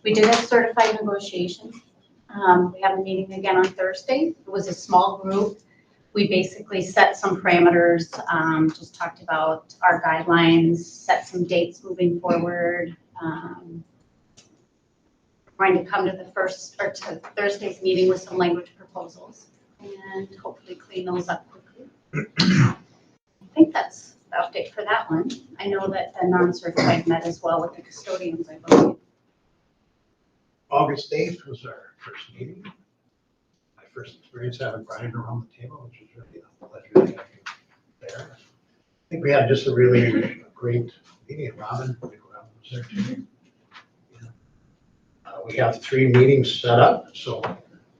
We did have certified negotiations. We have a meeting again on Thursday. It was a small group. We basically set some parameters, just talked about our guidelines, set some dates moving forward. We're going to come to to Thursday's meeting with some language proposals and hopefully clean those up quickly. I think that's the update for that one. I know that the non-certified met as well with the custodians, I believe. August 8th was our first meeting. My first experience having Brian around the table, which was really a pleasure to have you there. I think we had just a really great meeting. Robin was there too. We have 3 meetings set up, so I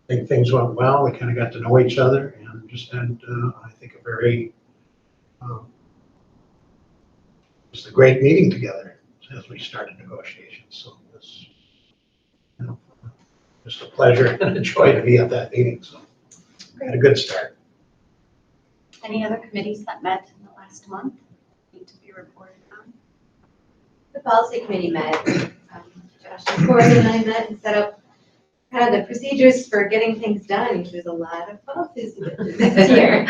think things went well. We kind of got to know each other and just had, I think, a very, just a great meeting together as we started negotiations. So it was, just a pleasure and a joy to be at that meeting. So we had a good start. Any other committees that met in the last month need to be reported on? The policy committee met. Josh Corey and I met and set up kind of the procedures for getting things done, which was a lot of policies to get through this year.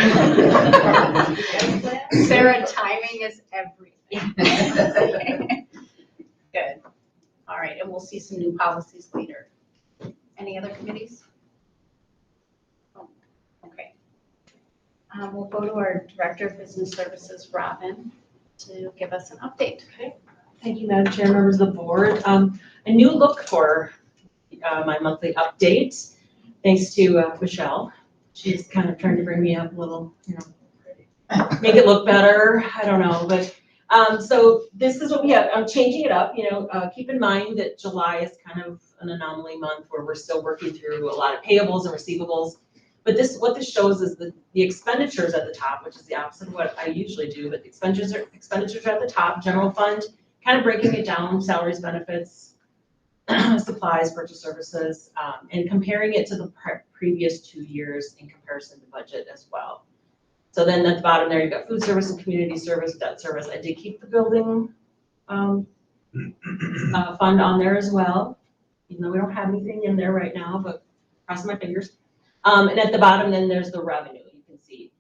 Sarah, timing is everything. Good. All right, and we'll see some new policies later. Any other committees? Oh, okay. We'll go to our Director of Business Services, Robin, to give us an update. Okay. Thank you, Madam Chair, members of the board. A new look for my monthly update, thanks to Michelle. She's kind of trying to bring me up a little, make it look better. I don't know, but so this is what we have. I'm changing it up. Keep in mind that July is kind of an anomaly month where we're still working through a lot of payables and receivables. But what this shows is the expenditures at the top, which is the opposite of what I usually do. But the expenditures are at the top. General fund, kind of breaking it down: salaries, benefits, supplies, purchase services, and comparing it to the previous 2 years in comparison to budget as well. So then at the bottom there, you've got food service and community service, debt service. I did keep the building fund on there as well, even though we don't have anything in there right now, but crossing my fingers. And at the bottom then there's the revenue, you can see.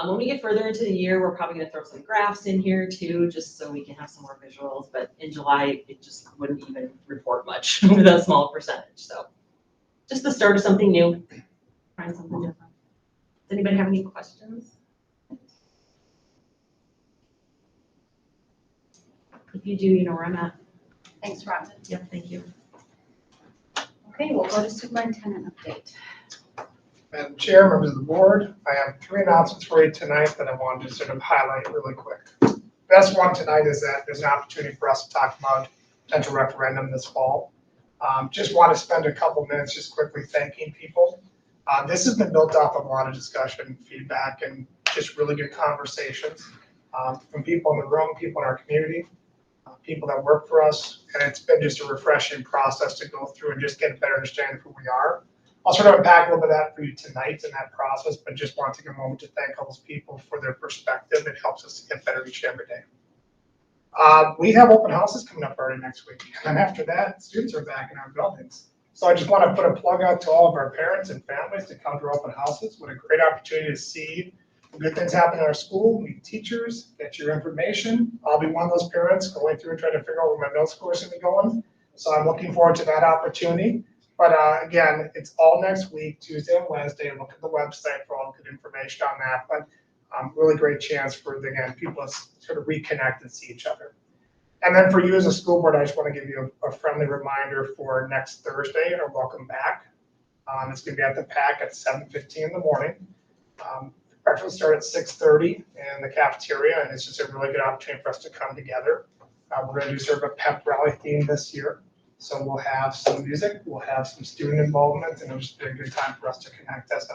When we get further into the year, we're probably gonna throw some graphs in here too, just so we can have some more visuals, but in July, it just wouldn't even report much with a small percentage. So just the start of something new, trying something different. Does anybody have any questions? If you do, you know where I'm at. Thanks, Robin. Yep, thank you. Okay, we'll go to superintendent update. Madam Chair, members of the board, I have 3 announcements for you tonight that I wanted to sort of highlight really quick. Best one tonight is that there's an opportunity for us to talk about potential referendum this fall. Just want to spend a couple minutes just quickly thanking people. This has been built off of a lot of discussion, feedback, and just really good conversations from people in the room, people in our community, people that work for us, and it's been just a refreshing process to go through and just get a better understanding of who we are. I'll sort of unpack a little bit of that for you tonight in that process, but just want to take a moment to thank all those people for their perspective. It helps us to get better each and every day. We have open houses coming up already next week. And then after that, students are back in our buildings. So I just want to put a plug out to all of our parents and families to come to our open houses. What a great opportunity to see good things happen in our school, meet teachers, get your information. I'll be one of those parents going through and trying to figure out where my middle school is going to be going. So I'm looking forward to that opportunity. But again, it's all next week, Tuesday and Wednesday. Look at the website for all good information on that. But really great chance for, again, people to sort of reconnect and see each other. And then for you as a school board, I just want to give you a friendly reminder for next Thursday, our welcome back. It's going to be at the PAC at 7:15 in the morning. Breakfast will start at 6:30 in the cafeteria, and it's just a really good opportunity for us to come together. We're going to do sort of a pep rally theme this year. So we'll have some music, we'll have some student involvement, and it'll just be a good time for us to connect as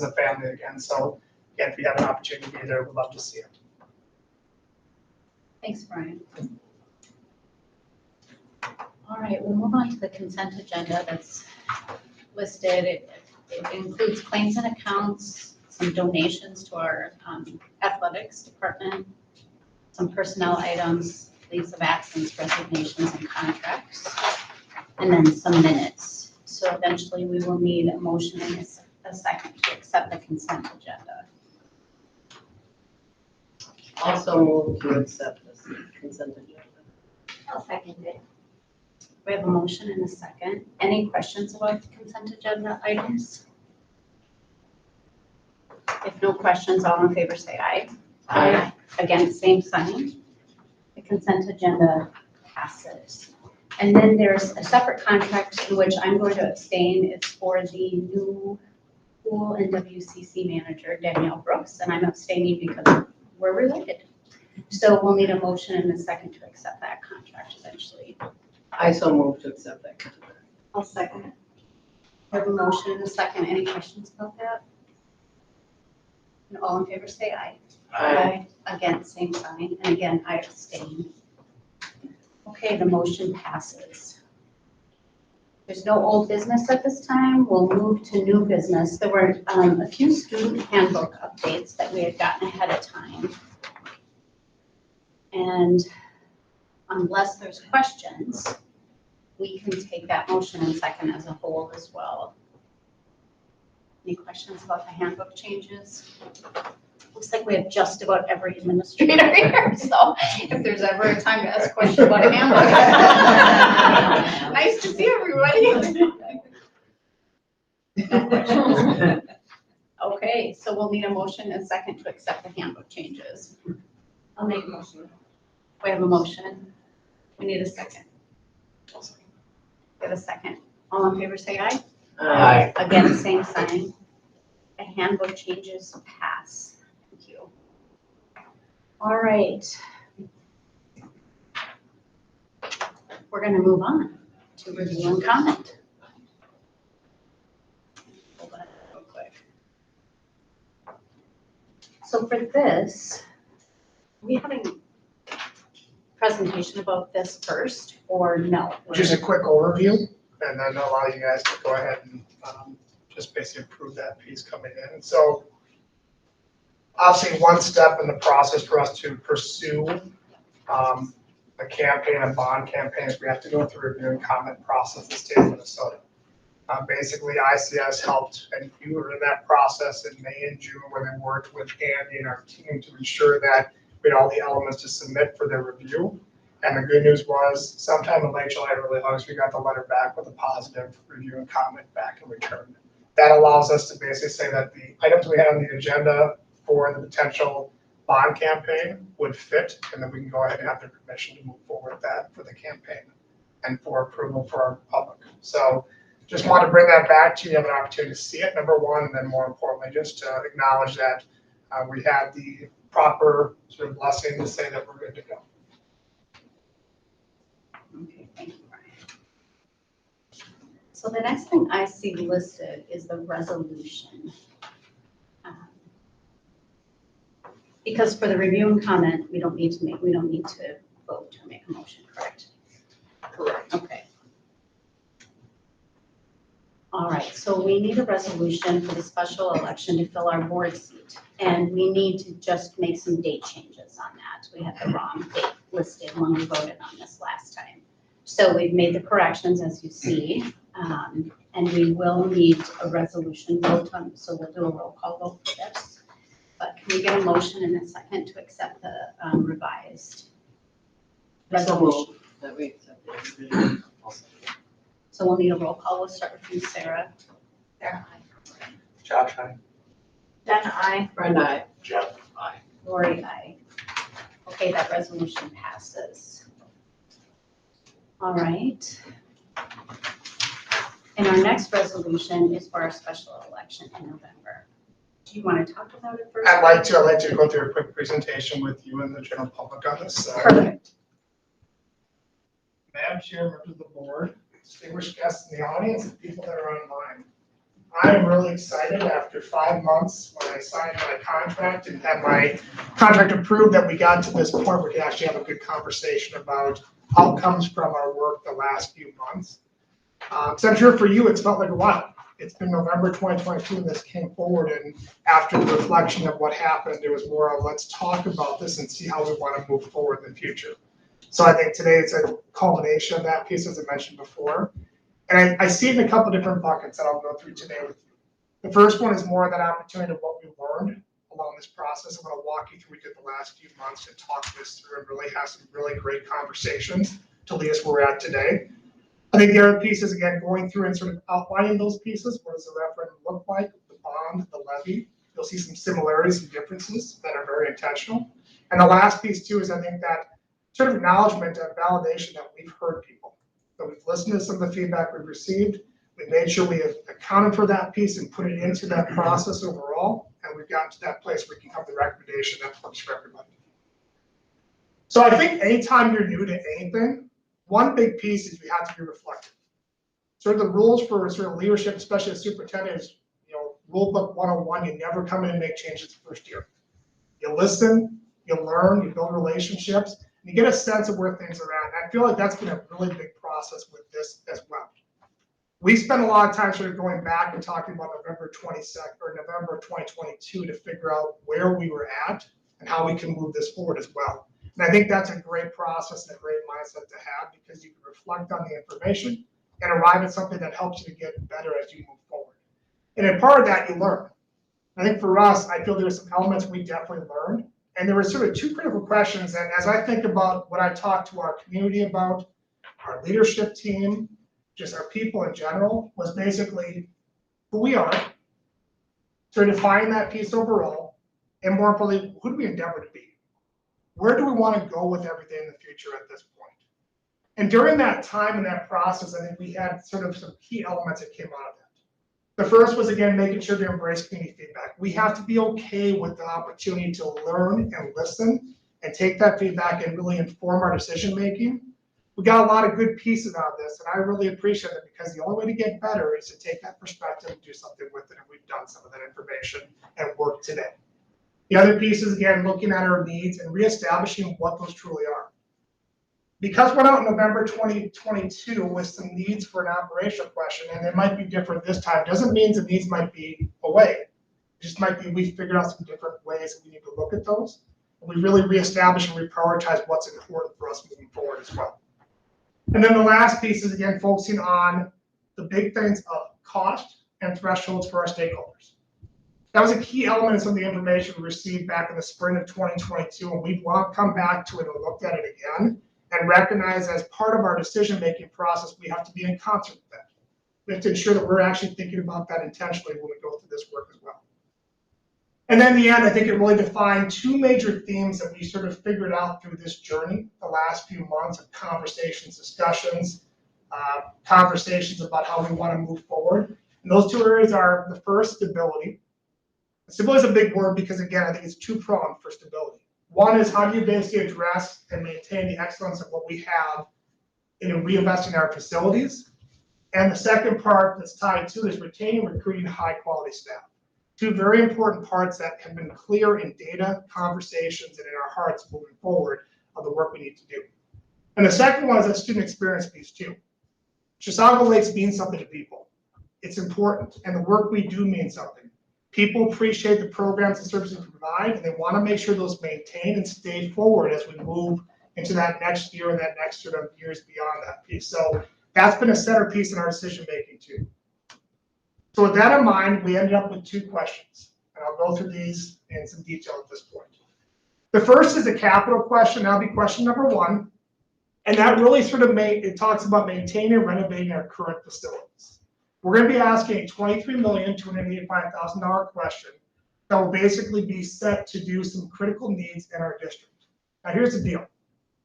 a family again. So again, if you have an opportunity to be there, we'd love to see you. Thanks, Brian. All right, we'll move on to the consent agenda that's listed. It includes claims and accounts, some donations to our athletics department, some personnel items, leaves of absence, resignations, and contracts. and then some minutes. So eventually we will need a motion and a second to accept the consent agenda. Also move to accept this consent agenda. I'll second it. We have a motion and a second. Any questions about the consent agenda items? If no questions, all in favor say aye. Aye. Against, same sign. The consent agenda passes. And then there's a separate contract in which I'm going to abstain. It's for the new pool and WCC manager, Danielle Brooks, and I'm abstaining because we're related. So we'll need a motion and a second to accept that contract eventually. I so move to accept that contract. I'll second it. We have a motion and a second. Any questions about that? And all in favor say aye. Aye. Against, same sign. And again, I abstain. Okay, the motion passes. There's no old business at this time. We'll move to new business. There were a few student handbook updates that we had gotten ahead of time. And unless there's questions, we can take that motion and second as a whole as well. Any questions about the handbook changes? Looks like we have just about every administrator here, so if there's ever a time to ask a question about a handbook. Nice to see everybody. No questions. Okay, so we'll need a motion and second to accept the handbook changes. I'll make a motion. We have a motion. We need a second. We have a second. All in favor say aye. Aye. Again, same sign. The handbook changes pass. Thank you. All right. We're going to move on to review and comment. Hold on real quick. So for this, we having a presentation about this first or no? Just a quick overview, and then allow you guys to go ahead and just basically approve that piece coming in. So obviously, one step in the process for us to pursue a campaign, a bond campaign, is we have to go through a review and comment process in the state of Minnesota. Basically, ICS helped, and you were in that process in May and June, where they worked with Andy and our team to ensure that we had all the elements to submit for their review. And the good news was, sometime in late July, early August, we got the letter back with a positive review and comment back in return. That allows us to basically say that the items we had on the agenda for the potential bond campaign would fit, and then we can go ahead and have their permission to move forward with that for the campaign and for approval for our public. So just want to bring that back to you, have an opportunity to see it, number one, and then more importantly, just to acknowledge that we had the proper sort of blessing to say that we're good to go. Okay, thank you, Brian. So the next thing I see listed is the resolution. Because for the review and comment, we don't need to vote or make a motion, correct? Correct. Okay. All right, so we need a resolution for the special election to fill our board seat. And we need to just make some date changes on that. We had the wrong date listed when we voted on this last time. So we've made the corrections, as you see, and we will need a resolution vote on, so we'll do a roll call vote for this. But can we get a motion in a second to accept the revised resolution? That we accept this. So we'll need a roll call. We'll start with you, Sarah. Sarah, aye. Josh, aye. Jen, aye. Brenda, aye. Jeff, aye. Lori, aye. Okay, that resolution passes. All right. And our next resolution is for our special election in November. Do you want to talk about it first? I'd like to go through a quick presentation with you and the general public on this. Perfect. Madam Chair, members of the board, distinguished guests in the audience, and people that are online. I am really excited after 5 months when I signed my contract and had my contract approved that we got to this point where we can actually have a good conversation about outcomes from our work the last few months. So I'm sure for you, it's felt like a while. It's been November 2022 and this came forward, and after the reflection of what happened, there was more of let's talk about this and see how we want to move forward in the future. So I think today it's a culmination of that piece, as I mentioned before. And I see it in a couple different buckets that I'll go through today with you. The first one is more of that opportunity of what we learned along this process. I'm going to walk you through what we did the last few months and talk this through and really have some really great conversations to lead us where we're at today. I think the other piece is, again, going through and sort of outlining those pieces. What does the referendum look like? The bond, the levy. You'll see some similarities and differences that are very intentional. And the last piece, too, is I think that sort of acknowledgement and validation that we've heard people, that we've listened to some of the feedback we've received. We've made sure we have accounted for that piece and put it into that process overall. And we've gotten to that place where we can come to the recommendation that works for everybody. So I think anytime you're new to anything, one big piece is you have to be reflective. Sort of the rules for sort of leadership, especially as superintendent, is, rule book 101, you never come in and make changes the first year. You listen, you learn, you build relationships, and you get a sense of where things are at. And I feel like that's been a really big process with this as well. We spent a lot of time sort of going back and talking about November 22nd or November 2022 to figure out where we were at and how we can move this forward as well. And I think that's a great process and a great mindset to have, because you can reflect on the information and arrive at something that helps you to get better as you move forward. And in part of that, you learn. I think for us, I feel there were some elements we definitely learned. And there were sort of two critical questions. And as I think about what I talked to our community about, our leadership team, just our people in general, was basically who we are, sort of define that piece overall, and more importantly, who do we endeavor to be? Where do we want to go with everything in the future at this point? And during that time and that process, I think we had sort of some key elements that came out of that. The first was, again, making sure to embrace community feedback. We have to be okay with the opportunity to learn and listen and take that feedback and really inform our decision-making. We got a lot of good pieces out of this, and I really appreciate it, because the only way to get better is to take that perspective and do something with it, and we've done some of that information and work today. The other piece is, again, looking at our needs and reestablishing what those truly are. Because we're out in November 2022 with some needs for an operational question, and it might be different this time, doesn't mean the needs might be away. It just might be we figured out some different ways that we need to look at those. And we really reestablish and reprioritize what's important for us moving forward as well. And then the last piece is, again, focusing on the big things of cost and thresholds for our stakeholders. That was a key element of some of the information we received back in the spring of 2022, and we've come back to it and looked at it again and recognize as part of our decision-making process, we have to be in concert with that. We have to ensure that we're actually thinking about that intentionally when we go through this work as well. And then in the end, I think it really defined two major themes that we sort of figured out through this journey, the last few months of conversations, discussions, conversations about how we want to move forward. And those two areas are, the first, stability. Stability is a big word because, again, I think it's two-pronged for stability. One is, how do you basically address and maintain the excellence of what we have in reinvesting in our facilities? And the second part that's tied to is retaining and recruiting high-quality staff. Two very important parts that have been clear in data, conversations, and in our hearts moving forward of the work we need to do. And the second one is that student experience piece too. Chisago Lakes means something to people. It's important, and the work we do means something. People appreciate the programs and services we provide, and they want to make sure those maintain and stay forward as we move into that next year and that next sort of years beyond that piece. So that's been a centerpiece in our decision-making too. So with that in mind, we ended up with two questions, and I'll go through these in some detail at this point. The first is a capital question. That'll be question number one, and that really sort of it talks about maintaining and renovating our current facilities. We're going to be asking a $23,285,000 question that will basically be set to do some critical needs in our district. Now, here's the deal.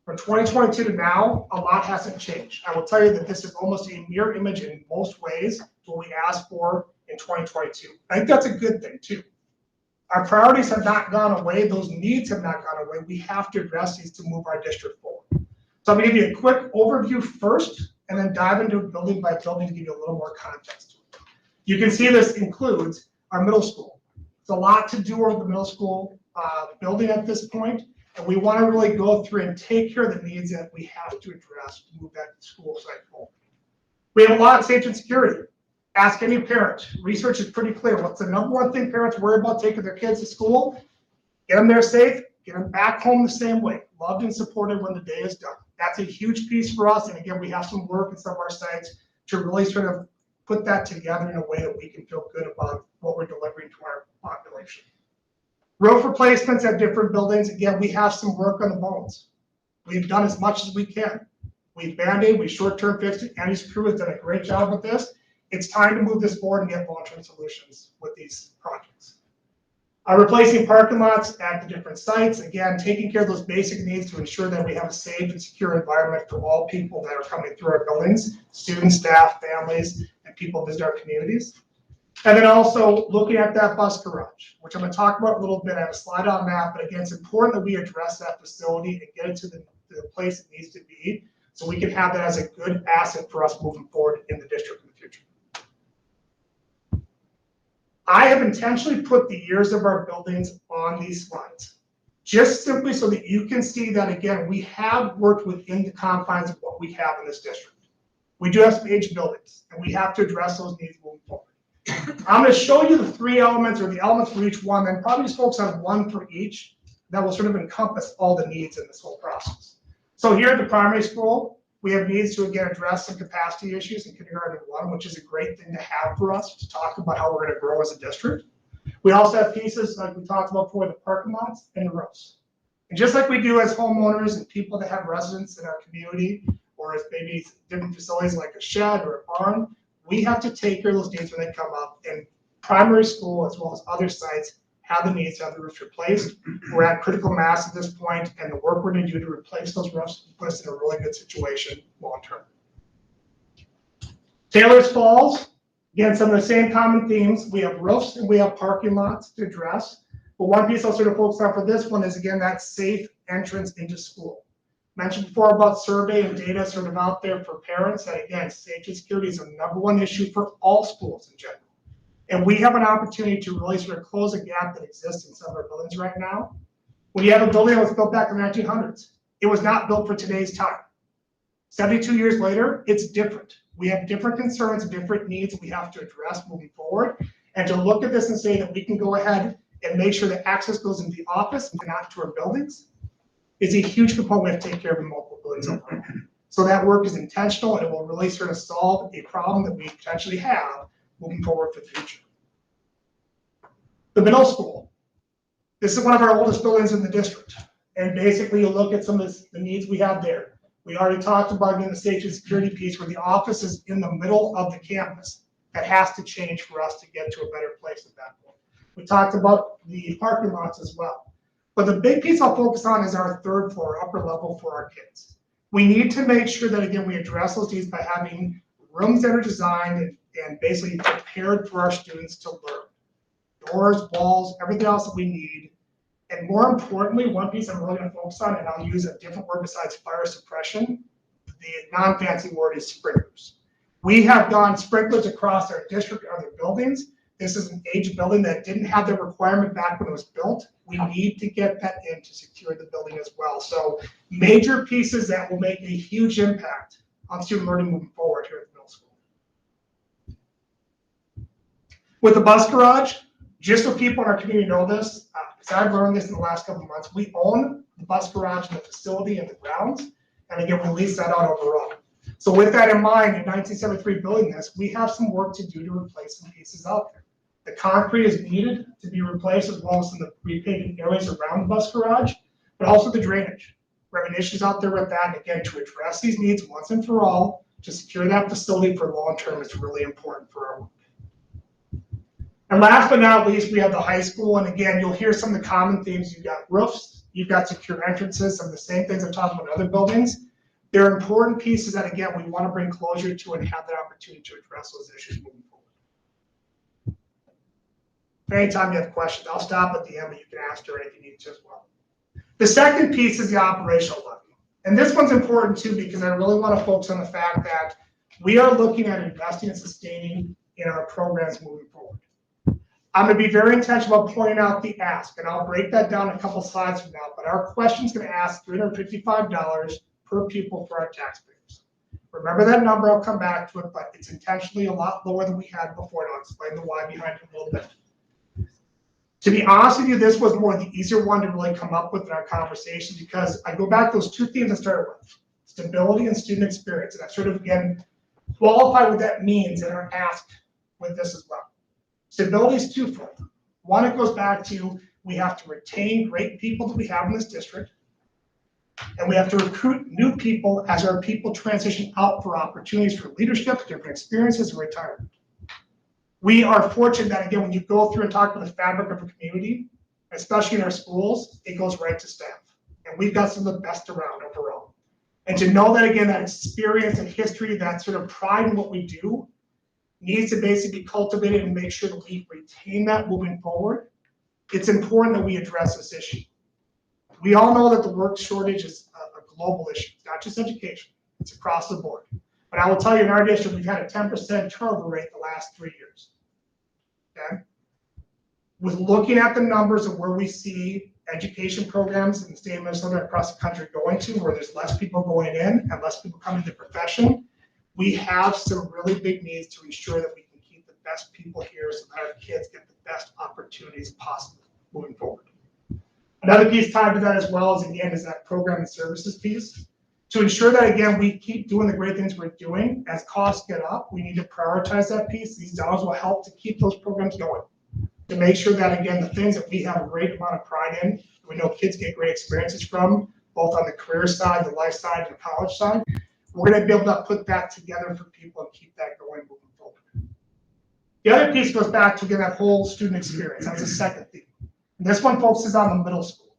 From 2022 to now, a lot hasn't changed. I will tell you that this is almost a mirror image in most ways to what we asked for in 2022. I think that's a good thing, too. Our priorities have not gone away. Those needs have not gone away. We have to address these to move our district forward. So I'm going to give you a quick overview first, and then dive into building by building to give you a little more context to it. You can see this includes our middle school. It's a lot to do with the middle school building at this point, and we want to really go through and take care of the needs that we have to address to move that school site forward. We have a lot of safety and security. Ask any parent. Research is pretty clear. What's the number one thing parents worry about taking their kids to school? Get them there safe, get them back home the same way, loved and supported when the day is done. That's a huge piece for us. And again, we have some work at some of our sites to really sort of put that together in a way that we can feel good about what we're delivering to our population. Roof replacements at different buildings, again, we have some work on the bones. We've done as much as we can. We Band-Aid, we short-term fixed it. Andy's crew has done a great job with this. It's time to move this forward and get long-term solutions with these projects. Replacing parking lots at the different sites, again, taking care of those basic needs to ensure that we have a safe and secure environment for all people that are coming through our buildings, students, staff, families, and people visit our communities. And then also looking at that bus garage, which I'm going to talk about a little bit. I have a slide on that, but again, it's important that we address that facility and get it to the place it needs to be, so we can have that as a good asset for us moving forward in the district in the future. I have intentionally put the years of our buildings on these slides, just simply so that you can see that, again, we have worked within the confines of what we have in this district. We do have some aged buildings, and we have to address those needs moving forward. I'm going to show you the three elements, or the elements for each one, and probably just focus on one for each that will sort of encompass all the needs in this whole process. So here at the primary school, we have needs to, again, address some capacity issues in kindergarten 1, which is a great thing to have for us to talk about how we're going to grow as a district. We also have pieces like we talked about before, the parking lots and the roofs. And just like we do as homeowners and people that have residents in our community, or as maybe different facilities like a shed or a barn, we have to take care of those needs when they come up. And primary school, as well as other sites, have the needs to have the roofs replaced. We're at critical mass at this point, and the work we're going to do to replace those roofs will put us in a really good situation long term. Taylor's Falls, again, some of the same common themes. We have roofs and we have parking lots to address. But one piece I'll sort of focus on for this one is, again, that safe entrance into school. Mentioned before about survey and data sort of out there for parents that, again, safety and security is a #1 issue for all schools in general. And we have an opportunity to really sort of close a gap that exists in some of our buildings right now. When you have a building that was built back in the 1900s, it was not built for today's time. 72 years later, it's different. We have different concerns, different needs we have to address moving forward. And to look at this and say that we can go ahead and make sure that access goes into the office and not to our buildings is a huge component we have to take care of in multiple buildings. So that work is intentional, and it will really sort of solve a problem that we potentially have moving forward for the future. The middle school. This is one of our oldest buildings in the district. And basically you look at some of the needs we have there. We already talked about in the safety and security piece where the office is in the middle of the campus. That has to change for us to get to a better place at that point. We talked about the parking lots as well. But the big piece I'll focus on is our third floor, upper level for our kids. We need to make sure that, again, we address those needs by having rooms that are designed and basically prepared for our students to learn. Doors, walls, everything else that we need. And more importantly, one piece I'm really going to focus on, and I'll use a different word besides fire suppression, the non-fancy word is sprinklers. We have done sprinklers across our district and other buildings. This is an aged building that didn't have the requirement back when it was built. We need to get that in to secure the building as well. So major pieces that will make a huge impact on student learning moving forward here at the middle school. With the bus garage, just so people in our community know this, because I've learned this in the last couple of months, we own the bus garage and the facility and the grounds, and again, we lease that out overall. So with that in mind, in 1973 building this, we have some work to do to replace some pieces out there. The concrete is needed to be replaced, as well as in the repainted areas around the bus garage, but also the drainage. We're having issues out there with that, and again, to address these needs once and for all, to secure that facility for long term is really important for our work. And last but not least, we have the high school, and again, you'll hear some of the common themes. You've got roofs, you've got secure entrances, some of the same things I've talked about in other buildings. They're important pieces that, again, we want to bring closure to and have that opportunity to address those issues moving forward. Anytime you have questions, I'll stop at the end, but you can ask her if you need to as well. The second piece is the operational levy. And this one's important too, because I really want to focus on the fact that we are looking at investing and sustaining in our programs moving forward. I'm going to be very intentional about pointing out the ask, and I'll break that down a couple slides from now, but our question is going to ask $355 per pupil for our taxpayers. Remember that number, I'll come back to it, but it's intentionally a lot lower than we had before, and I'll explain the why behind it a little bit. To be honest with you, this was more the easier one to really come up with in our conversation, because I go back to those two themes I started with, stability and student experience. And I sort of, again, qualify what that means and are asked with this as well. Stability is twofold. One, it goes back to we have to retain great people that we have in this district, and we have to recruit new people as our people transition out for opportunities for leadership, different experiences, and retirement. We are fortunate that, again, when you go through and talk about the fabric of a community, especially in our schools, it goes right to staff. And we've got some of the best around overall. And to know that, again, that experience and history, that sort of pride in what we do, needs to basically be cultivated and make sure that we retain that moving forward. It's important that we address this issue. We all know that the work shortage is a global issue. It's not just education, it's across the board. But I will tell you, in our district, we've had a 10% turnover rate the last 3 years. Okay? With looking at the numbers of where we see education programs in the state of Minnesota across the country going to, where there's less people going in and less people coming to the profession, we have some really big needs to ensure that we can keep the best people here so that our kids get the best opportunities possible moving forward. Another piece tied to that as well is, again, is that program and services piece. To ensure that, again, we keep doing the great things we're doing, as costs get up, we need to prioritize that piece. These dollars will help to keep those programs going. To make sure that, again, the things that we have a great amount of pride in, we know kids get great experiences from, both on the career side, the life side, and the college side, we're gonna be able to put that together for people and keep that going moving forward. The other piece goes back to, again, that whole student experience. That was the second theme. And this one focuses on the middle school.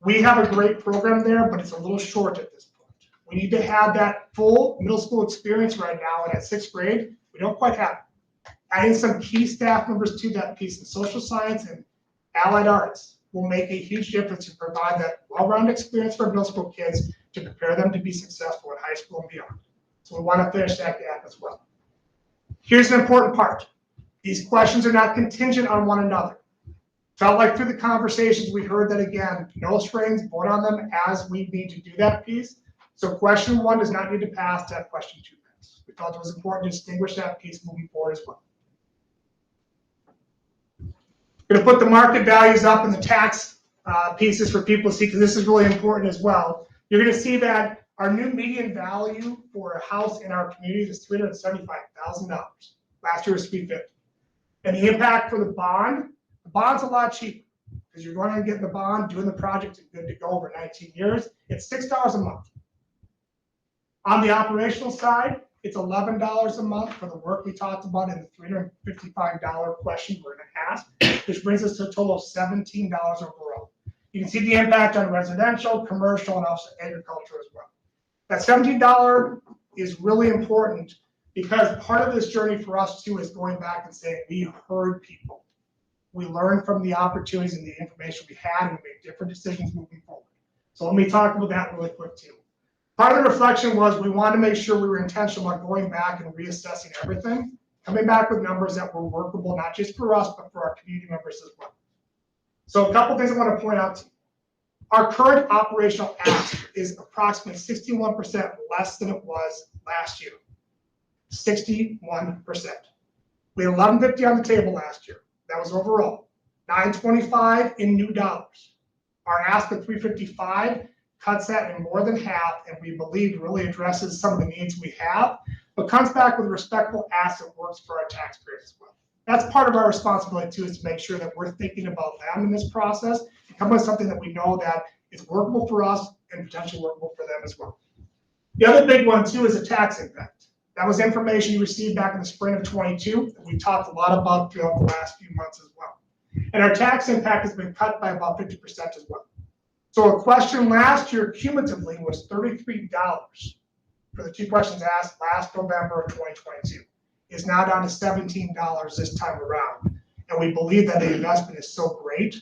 We have a great program there, but it's a little short at this point. We need to have that full middle school experience right now, and at 6th grade, we don't quite have it. Adding some key staff members to that piece in social science and allied arts will make a huge difference to provide that well-rounded experience for middle school kids to prepare them to be successful in high school and beyond. So we want to finish that gap as well. Here's an important part. These questions are not contingent on one another. Felt like through the conversations, we heard that, again, no strings, vote on them as we need to do that piece. So question 1 does not need to pass to have question 2 pass. We felt it was important to distinguish that piece moving forward as well. Going to put the market values up in the tax pieces for people to see, because this is really important as well. You're going to see that our new median value for a house in our communities is $375,000. Last year was $350,000. And the impact for the bond's a lot cheaper, because you're going to get the bond, doing the project, is good to go over 19 years. It's $6 a month. On the operational side, it's $11 a month for the work we talked about in the $355 question we're going to ask, which brings us to a total of $17 overall. You can see the impact on residential, commercial, and also agriculture as well. That $17 is really important, because part of this journey for us too is going back and saying, we heard people. We learned from the opportunities and the information we had, and we made different decisions moving forward. So let me talk about that really quick too. Part of the reflection was we wanted to make sure we were intentional about going back and reassessing everything, coming back with numbers that were workable, not just for us, but for our community members as well. So a couple things I want to point out to you. Our current operational ask is approximately 61% less than it was last year. 61%. We had $11.50 on the table last year. That was overall. $925 in new dollars. Our ask of $355 cuts that in more than half, and we believe really addresses some of the needs we have, but comes back with a respectful ask that works for our taxpayers as well. That's part of our responsibility too, is to make sure that we're thinking about them in this process and come up with something that we know that is workable for us and potentially workable for them as well. The other big one too is the tax impact. That was information you received back in the spring of 22 that we talked a lot about throughout the last few months as well. And our tax impact has been cut by about 50% as well. So a question last year cumulatively was $33 for the 2 questions asked last November of 2022. Is now down to $17 this time around. And we believe that the investment is so great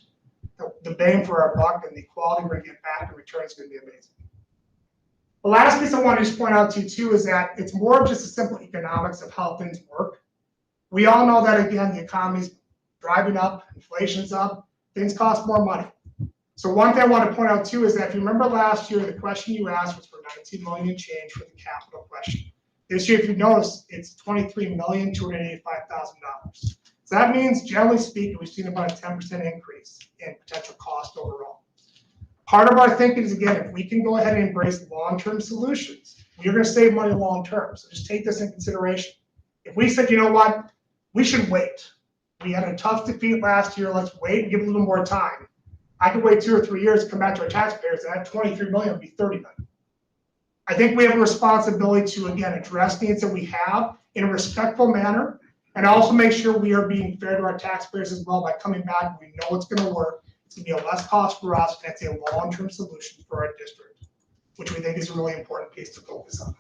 that the bang for our buck and the quality we're going to get back in return is going to be amazing. The last piece I want to just point out to you too is that it's more of just the simple economics of how things work. We all know that, again, the economy's driving up, inflation's up, things cost more money. So one thing I want to point out too is that if you remember last year, the question you asked was for $19 million and change for the capital question. This year, if you notice, it's $23,285,000. So that means, generally speaking, we've seen about a 10% increase in potential cost overall. Part of our thinking is, again, if we can go ahead and embrace long-term solutions, we're gonna save money long-term, so just take this in consideration. If we said, you know what, we should wait. We had a tough defeat last year, let's wait and give it a little more time. I could wait 2 or 3 years to come back to our taxpayers, and that 23 million would be 30 million. I think we have a responsibility to, again, address needs that we have in a respectful manner, and also make sure we are being fair to our taxpayers as well by coming back. We know it's gonna work. It's gonna be a less cost for us, and it's a long-term solution for our district, which we think is a really important piece to focus on.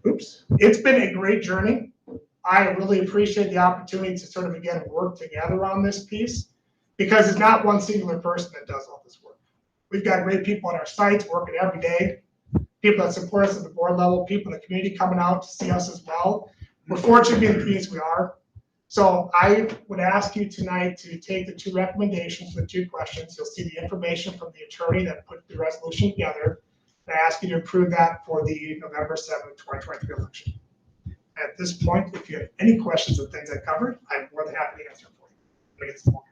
Oops, it's been a great journey. I really appreciate the opportunity to sort of, again, work together on this piece, because it's not one singular person that does all this work. We've got great people on our sites working every day, people that support us at the board level, people in the community coming out to see us as well. We're fortunate to be in the communities we are. So I would ask you tonight to take the 2 recommendations, the 2 questions. You'll see the information from the attorney that put the resolution together. And I ask you to approve that for the November 7th, 2023 election. At this point, if you have any questions of things I covered, I'm more than happy to answer for you. I'm gonna get some more.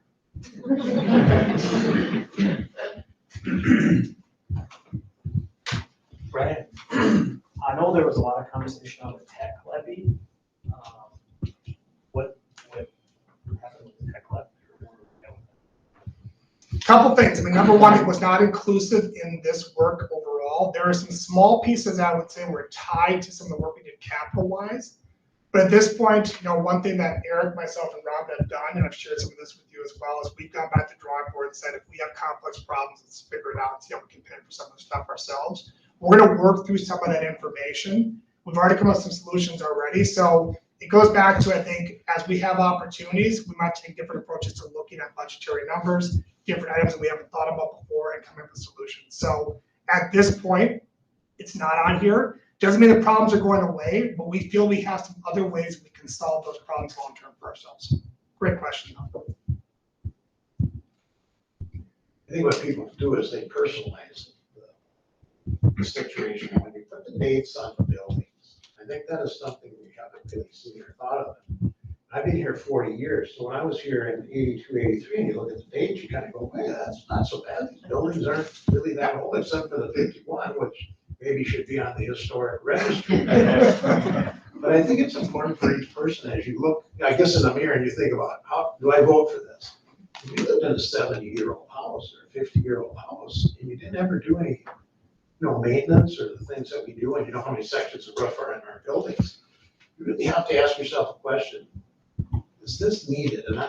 Brian, I know there was a lot of conversation on the tech levy. What happened with the tech levy? Couple things. I mean, number one, it was not inclusive in this work overall. There are some small pieces I would say were tied to some of the work we did capital-wise. But at this point, one thing that Eric, myself, and Rob have done, and I've shared some of this with you as well, is we've gone back to the drawing board and said, if we have complex problems, let's figure it out and see how we can pay for some of the stuff ourselves. We're gonna work through some of that information. We've already come up with some solutions already. So it goes back to, I think, as we have opportunities, we might take different approaches to looking at budgetary numbers, different items that we haven't thought about before, and come up with solutions. So at this point, it's not on here. Doesn't mean the problems are going away, but we feel we have some other ways we can solve those problems long-term for ourselves. Great question. I think what people do is they personalize the situation when you put the dates on the buildings. I think that is something we haven't really seen or thought of. I've been here 40 years, so when I was here in 82, 83, and you look at the dates, you kind of go, hey, that's not so bad. These buildings aren't really that old, except for the 51, which maybe should be on the historic registry. But I think it's important for each person as you look, I guess, in the mirror and you think about, how do I vote for this? If you lived in a 70-year-old house or a 50-year-old house and you didn't ever do any maintenance or the things that we do, and you know how many sections of roof are in our buildings, you really have to ask yourself a question. Is this needed? And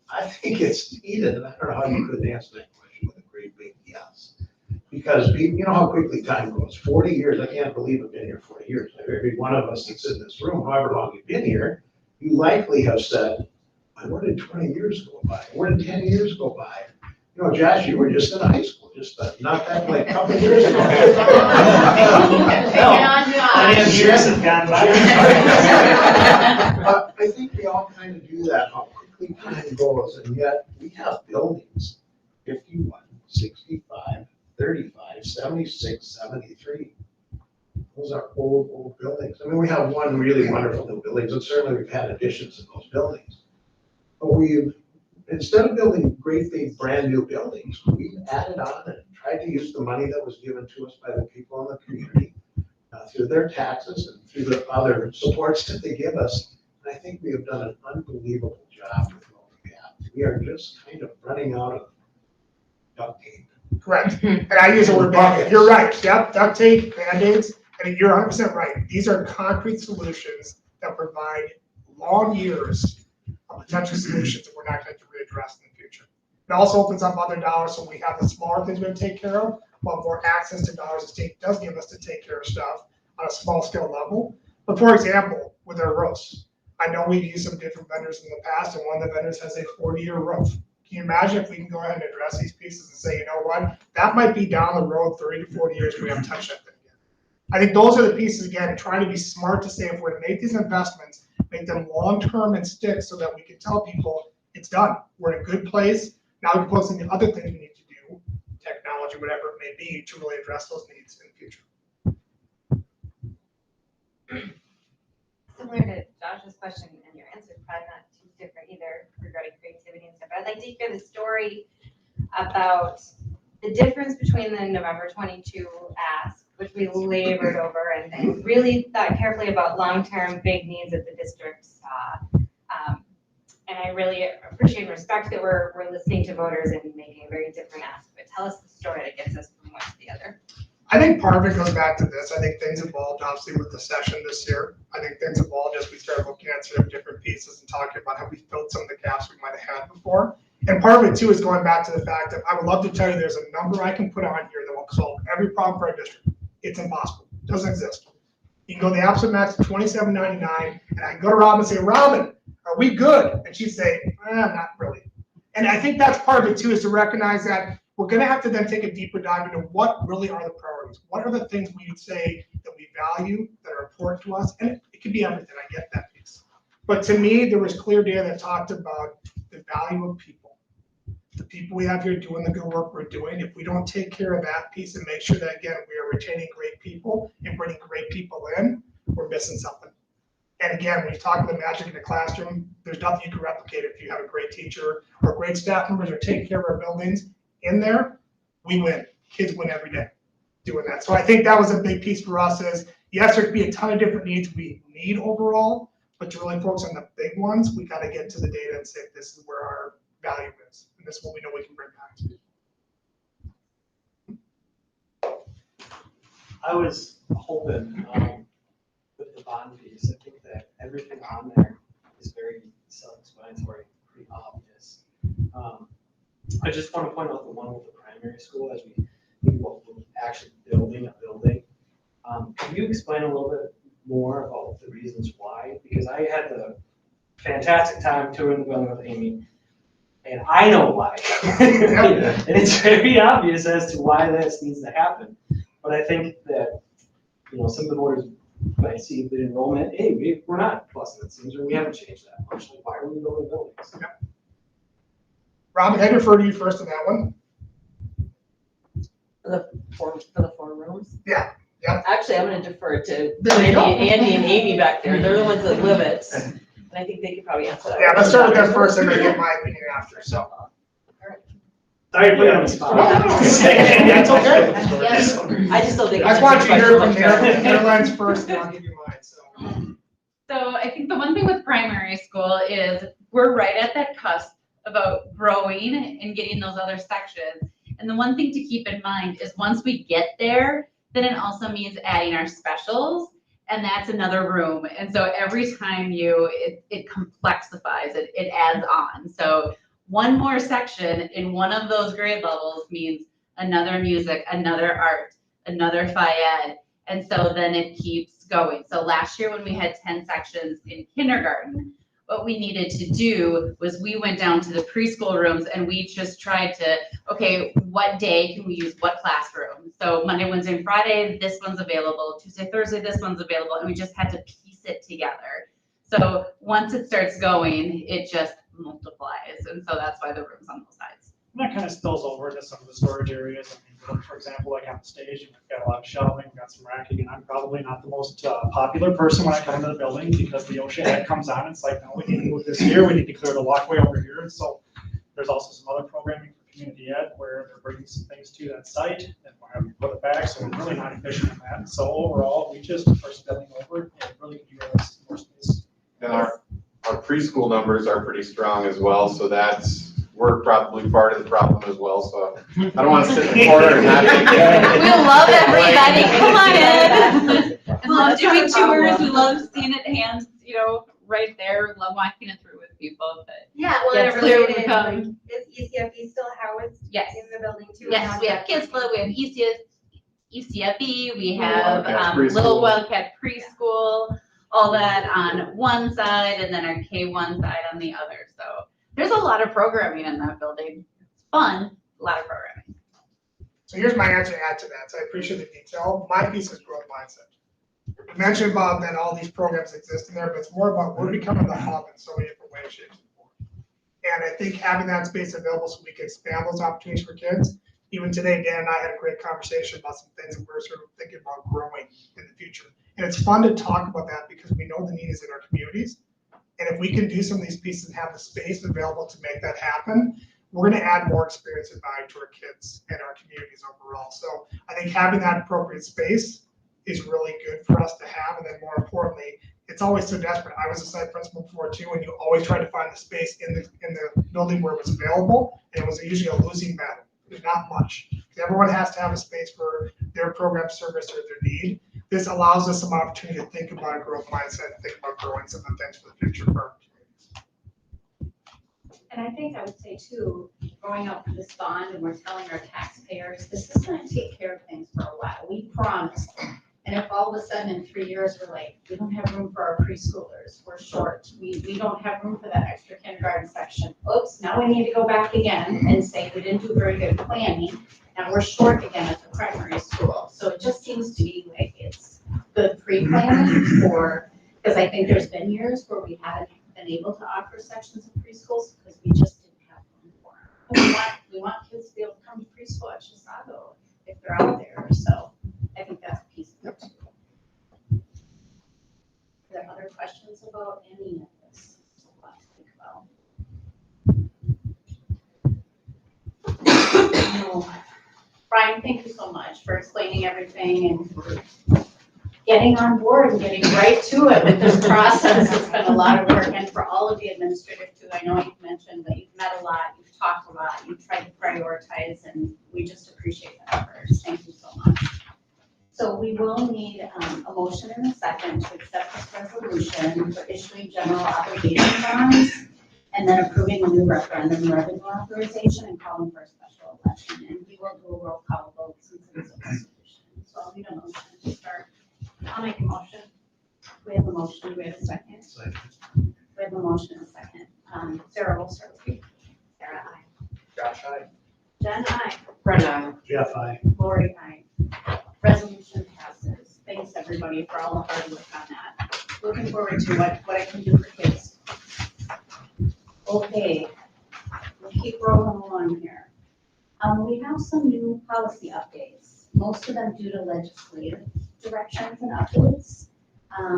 I think it's needed, and I don't know how you could answer that question with a great big yes. Because you know how quickly time goes. 40 years, I can't believe I've been here 40 years. Every one of us that's in this room, however long you've been here, you likely have said, where did 20 years go by? Where did 10 years go by? Josh, you were just in high school, just not that, like, a couple of years ago. Years have gone by. But I think we all kind of do that, how quickly time goes, and yet we have buildings, 51, 65, 35, 76, 73. Those are old buildings. I mean, we have one really wonderful new buildings, and certainly we've had additions in those buildings. But instead of building great big brand new buildings, we've added on and tried to use the money that was given to us by the people in the community through their taxes and through the other supports that they give us. And I think we have done an unbelievable job with what we have. We are just kind of running out of duct tape. Correct. And I use the word bucket. You're right. Yep, duct tape, Band-Aids. I mean, you're 100% right. These are concrete solutions that provide long years of potential solutions that we're not going to readdress in the future. It also opens up other dollars, so we have the smaller things we're going to take care of, while more access to dollars the state does give us to take care of stuff on a small scale level. But for example, with our roofs, I know we've used some different vendors in the past, and one of the vendors has a 40-year roof. Can you imagine if we can go ahead and address these pieces and say, you know what, that might be down the road 30 to 40 years we haven't touched that thing again. I think those are the pieces, again, trying to be smart to say if we're to make these investments, make them long-term and stick so that we can tell people it's done. We're in a good place. Now we can focus on the other things we need to do, technology, whatever it may be, to really address those needs in the future. Similar to Josh's question, and your answer is probably not too different either regarding creativity and stuff, but I'd like to hear the story about the difference between the November 22 ask, which we labored over and really thought carefully about long-term big needs that the district saw. And I really appreciate and respect that we're listening to voters and making a very different ask, but tell us the story that gets us from one to the other. I think part of it goes back to this. I think things evolved obviously with the session this year. I think things evolved as we started looking at sort of different pieces and talking about how we filled some of the gaps we might have had before. And part of it too is going back to the fact that I would love to tell you there's a number I can put on here that will solve every problem for our district. It's impossible. It doesn't exist. You can go to the absolute max to $27.99, and I can go to Robin and say, Robin, are we good? And she'd say, not really. And I think that's part of it too, is to recognize that we're going to have to then take a deeper dive into what really are the priorities. What are the things we would say that we value, that are important to us? And it could be everything. I get that piece. But to me, there was clear data that talked about the value of people. The people we have here doing the good work we're doing. If we don't take care of that piece and make sure that, again, we are retaining great people and bringing great people in, we're missing something. And again, when you talk about the magic in the classroom, there's nothing you can replicate if you have a great teacher or great staff members or take care of our buildings in there, we win. Kids win every day doing that. So I think that was a big piece for us is, yes, there could be a ton of different needs we need overall, but to really focus on the big ones, we got to get to the data and say, this is where our value is. And this is what we know we can bring back. I was hoping with the bond piece, I think that everything on there is very self-explanatory, pretty obvious. I just want to point out the one with the primary school as we think about actually building a building. Can you explain a little bit more about the reasons why? Because I had the fantastic time touring the building with Amy, and I know why. And it's very obvious as to why this needs to happen. But I think that, some of the voters might see the enrollment, hey, we're not busting it seems, or we haven't changed that much. Like, why are we building buildings? Robin, I defer to you first on that one. For the four rooms? Yeah. Actually, I'm gonna defer to There you go. Andy and Amy back there. They're the ones that live it. And I think they could probably answer that. Yeah, let's start with them first, and then get my opinion after, so. Sorry to put you on the spot. That's okay. Yes. I just don't think. I just want you to hear from their lens first, and I'll give you mine, so. So I think the one thing with primary school is we're right at that cusp about growing and getting those other sections. And the one thing to keep in mind is once we get there, then it also means adding our specials, and that's another room. And so every time it complexifies, it adds on. So one more section in one of those grade levels means another music, another art, another phy-ed. And so then it keeps going. So last year when we had 10 sections in kindergarten, what we needed to do was we went down to the preschool rooms and we just tried to, okay, what day can we use what classroom? So Monday, Wednesday, and Friday, this one's available. Tuesday, Thursday, this one's available. And we just had to piece it together. So once it starts going, it just multiplies. And so that's why the room's on both sides. And that kind of spills over into some of the storage areas. I mean, for example, like on the stage, we've got a lot of shelving, we've got some racking, and I'm probably not the most popular person when I come into the building because the OSHA head comes on. It's like, no, we need to move this here. We need to clear the walkway over here. And so there's also some other programming for community ed where they're bringing some things to that site and we're having to put it back. So we're really not efficient in that. So overall, we just are spilling over and really utilize more space. And our preschool numbers are pretty strong as well, so we're probably part of the problem as well, so I don't want to sit in the corner and not. We love everybody. Come on in. We love doing tours. We love seeing it hands, right there. We love walking it through with people. But Yeah, well, Yeah, and it's it clear related, we come. like, is ECFE still Howard's yes, in the building too? yes, we have Kids Club, we have ECFE, we have Wildcat Preschool. Little Wildcat Preschool, all that on one side, and then our K1 side on the other. So there's a lot of programming in that building. It's fun, a lot of programming. So here's my answer to add to that. So I appreciate the detail. My piece is growth mindset. You mentioned about that all these programs exist in there, but it's more about we're becoming the hub in so many different ways, shapes, and forms. And I think having that space available so we can expand those opportunities for kids. Even today, Dan and I had a great conversation about some things that we're sort of thinking about growing in the future. And it's fun to talk about that because we know the need is in our communities. And if we can do some of these pieces and have the space available to make that happen, we're gonna add more experience and value to our kids and our communities overall. So I think having that appropriate space is really good for us to have, and then more importantly, it's always so desperate. I was a site principal before too, and you always try to find the space in the building where it was available, and it was usually a losing battle. There's not much. Everyone has to have a space for their program service or their need. This allows us some opportunity to think about a growth mindset, and think about growing some of the things for the future for our communities. And I think I would say too, going out for this bond and we're telling our taxpayers, this is gonna take care of things for a while. We promise. And if all of a sudden in 3 years, we're like, we don't have room for our preschoolers, we're short, we don't have room for that extra kindergarten section. Oops, now we need to go back again and say we didn't do very good planning. Now we're short again at the primary school. So it just seems to be like it's good pre-planning for, because I think there's been years where we haven't been able to offer sections of preschools because we just didn't have room for them. We want kids to be able to come to preschool at Chisago if they're out there, so I think that's a piece of it too. Are there other questions about any of this? There's a lot to think about. No. Brian, thank you so much for explaining everything and getting on board and getting right to it with this process. It's been a lot of work, and for all of the administrative too. I know you've mentioned that you've met a lot, you've talked a lot, you've tried to prioritize, and we just appreciate that effort. Thank you so much. So we will need a motion and a second to accept this resolution for issuing general obligation bonds and then approving a new referendum revenue authorization and calling for a special election. And we will do a roll call vote since it is a resolution. So I'll need a motion to start. I'll make a motion. We have a motion. Do we have a second? We have a motion and a second. Sarah, we'll start with you. Sarah, aye. Josh, aye. Jen, aye. Brenda. Jeff, I. Lori, aye. Resolution passes. Thanks, everybody, for all the hard work on that. Looking forward to what I can do for kids. Okay, we'll keep rolling along here. We have some new policy updates, most of them due to legislative directions and updates.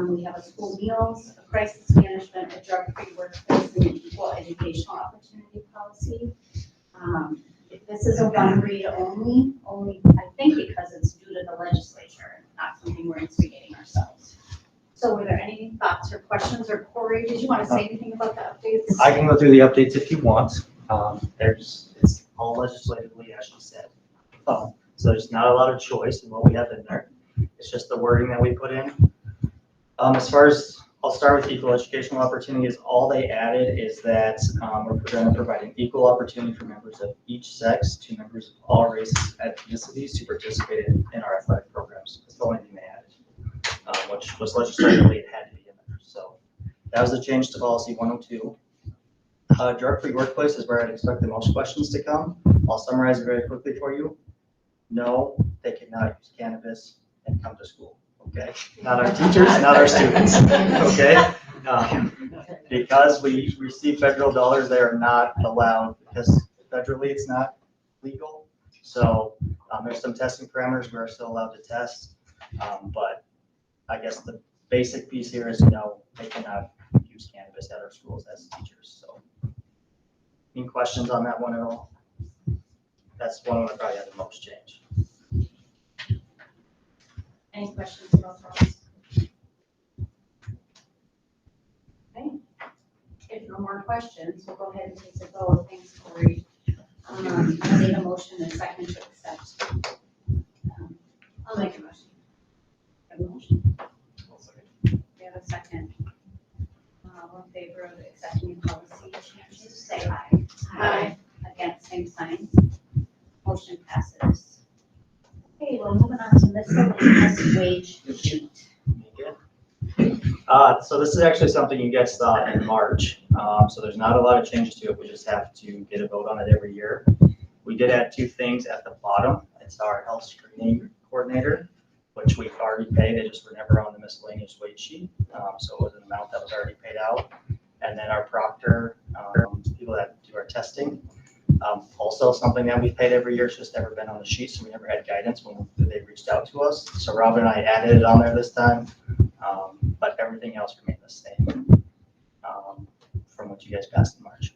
We have a school meals, a crisis management, a drug-free workplace, and an equal educational opportunity policy. This is a one read only I think because it's due to the legislature, not something we're instigating ourselves. So were there any thoughts or questions, or Corey, did you want to say anything about the updates? I can go through the updates if you want. It's all legislatively, as she said. So there's not a lot of choice in what we have in there. It's just the wording that we put in. As far as, I'll start with equal educational opportunities. All they added is that we're going to provide an equal opportunity for members of each sex to members of all races and ethnicities to participate in our athletic programs. That's the only thing they added, which was legislatively, it had to be in there. So that was the change to policy 102. Drug-free workplace is where I'd expect the most questions to come. I'll summarize it very quickly for you. No, they cannot use cannabis and come to school. Okay, not our teachers, not our students. Okay, because we receive federal dollars, they are not allowed because federally it's not legal. So there's some testing parameters we're still allowed to test, but I guess the basic piece here is no, they cannot use cannabis at our schools as teachers. So, any questions on that one at all? That's one that probably had the most change. Any questions about those? Okay, if no more questions, we'll go ahead and take the vote. Thanks, Corey. I need a motion and a second to accept. I'll make a motion. Have a motion? We have a second. All in favor of accepting the policy changes, say aye. Aye. Against, same sign. Motion passes. Okay, well, moving on to miscellaneous wage sheet. So this is actually something you get in March. So there's not a lot of changes to it. We just have to get a vote on it every year. We did add two things at the bottom. It's our health screening coordinator, which we've already paid. They just were never on the miscellaneous wage sheet. So it was an amount that was already paid out. And then our proctor, people that do our testing, also something that we've paid every year. It's just never been on the sheet, so we never had guidance when they reached out to us. So Robin and I added it on there this time, but everything else remained the same from what you guys passed in March.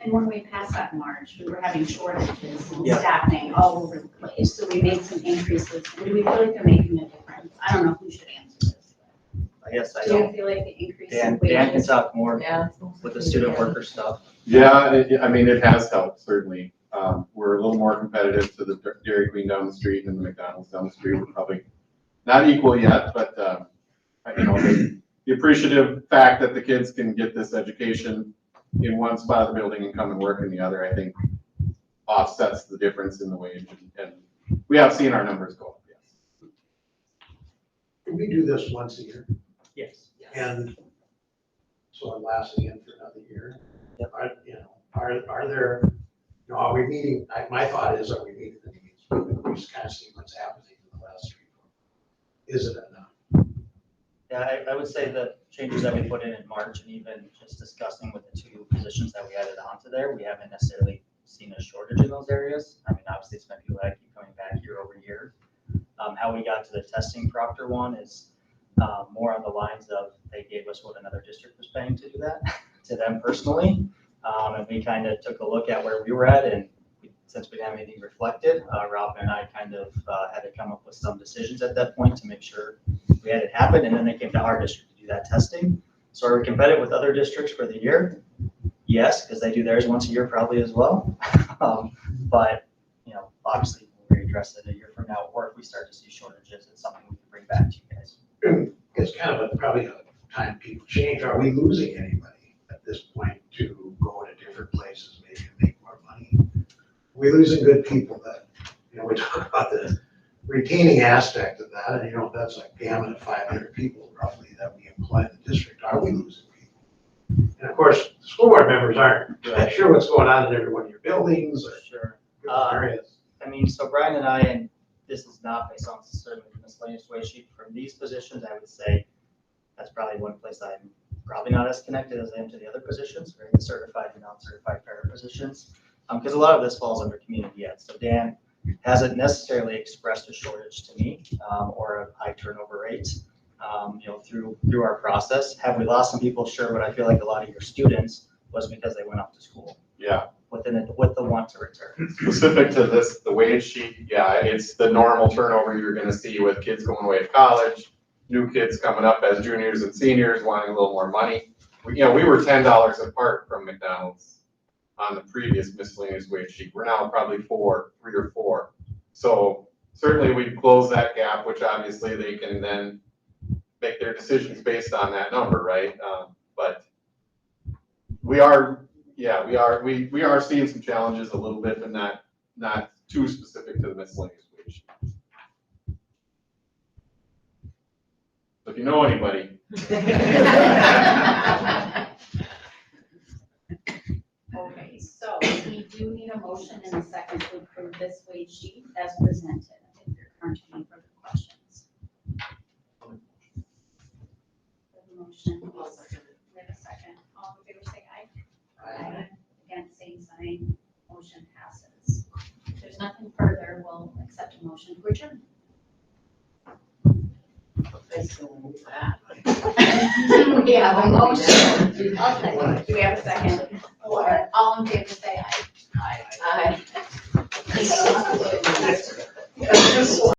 And when we passed that in March, we were having shortages in Yeah. staffing all over the place, so we made some increases. And do we feel like they're making a difference? I don't know who should answer this. I guess I Do you don't, feel like the increase in Dan can wages? talk more Yeah. with the student worker stuff. Yeah, I mean, it has helped, certainly. We're a little more competitive to the Dairy Queen down the street and the McDonald's down the street. We're probably not equal yet, but, you know, the appreciative fact that the kids can get this education in one spot of the building and come and work in the other, I think offsets the difference in the wage. And we have seen our numbers go up, yes. We do this once a year, Yes. and so it lasts again for another year. Yep. Are there, you know, are we meeting, my thought is, are we meeting the needs? We just kind of see what's happening in the last 3 months. Is it enough? Yeah, I would say the changes that we put in March and even just discussing with the 2 positions that we added onto there, we haven't necessarily seen a shortage in those areas. I mean, obviously it's been people that keep coming back year over year. How we got to the testing proctor one is more on the lines of they gave us what another district was paying to do that to them personally. And we kind of took a look at where we were at, and since we didn't have anything reflected, Robin and I kind of had to come up with some decisions at that point to make sure we had it happen, and then they came to our district to do that testing. So are we competitive with other districts for the year? Yes, because they do theirs once a year probably as well. But, you know, obviously we'll readdress it a year from now, or if we start to see shortages, it's something we can bring back to you guys. It's kind of probably a time people change. Are we losing anybody at this point to go to different places, maybe and make more money? Are we losing good people that, you know, we talk about the retaining aspect of that, and you know, that's like gamut of 500 people roughly that we employ in the district. Are we losing people? And of course, the school board members aren't sure what's going on in every one of your buildings or Sure. different areas. I mean, so Brian and I, and this is not based on certainly the miscellaneous wage sheet, from these positions, I would say that's probably one place I'm probably not as connected as I am to the other positions, right? The certified and non-certified para positions. Because a lot of this falls under community ed. So Dan hasn't necessarily expressed a shortage to me or a high turnover rate, you know, through our process. Have we lost some people? Sure, but I feel like a lot of your students was because they went off to school Yeah, with the want to return. specific to this, the wage sheet, yeah, it's the normal turnover you're gonna see with kids going away to college, new kids coming up as juniors and seniors wanting a little more money. You know, we were $10 apart from McDonald's on the previous miscellaneous wage sheet. We're now probably 3 or 4. So certainly we've closed that gap, which obviously they can then make their decisions based on that number, right? But we are seeing some challenges a little bit, but not too specific to the miscellaneous wage sheet. So if you know anybody. Okay, so we do need a motion and a second to approve this wage sheet as presented. If there aren't any further questions. The motion, we have a second. All in favor, say aye. Aye. Against, same sign. Motion passes. If there's nothing further, we'll accept a motion to adjourn. We have a motion. I'll second. Do we have a second? All in favor, say aye. Aye. Thank you.